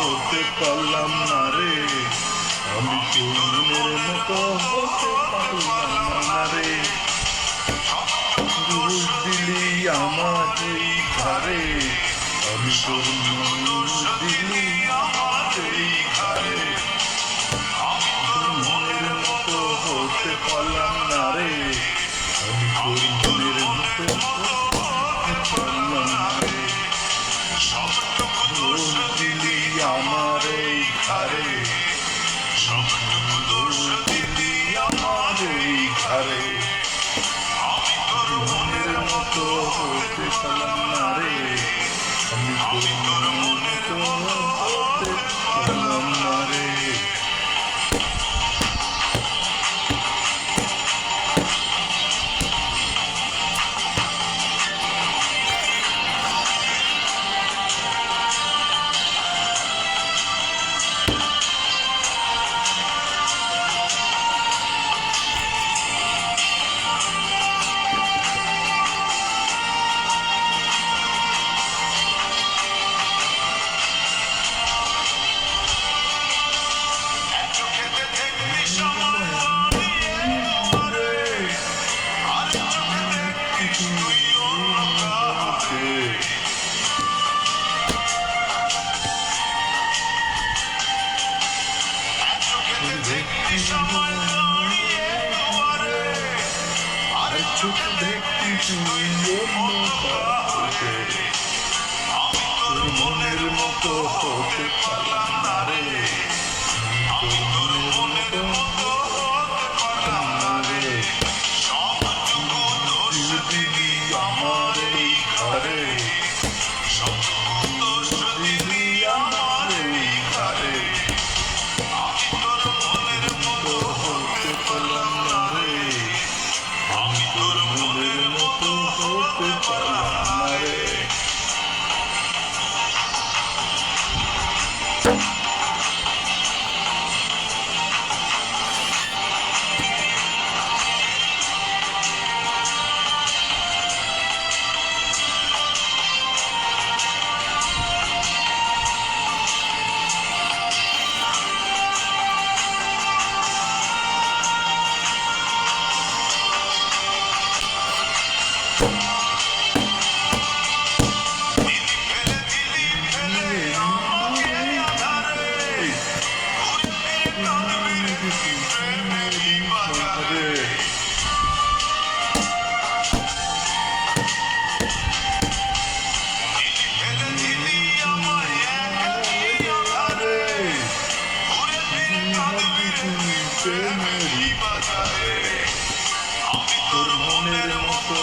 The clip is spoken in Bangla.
হতে পারলাম না রে, আমি তোর মনের মতো হতে পারলাম না রে। দোষ দিলি আমার এই ঘরে, আমি তোর দোষ দিলি আমার এই ঘরে। মনের মতো হতে পারলাম না রে, আমি তোর মনের মতো হতে পারলাম না রে। দোষ দিলি আমার এই ঘরে, দোষ দিলি আমার এই ঘরে। মনের মতো হতে পারলাম না রে, আমি তোর মনের মতো হতে পারলাম না রে। চোখ দেখতে তুই অন্য কাউকে, তোর মনের মতো হতে পারলাম না রে, তোর মনের মতো হতে পারলাম না রে। দিলি আমার এই ঘরে, দিলি আমার এই ঘরে। মতো হতে পারলাম না রে, আমি তোর মনের মতো হতে পারলাম না রে। তোর মনের মতো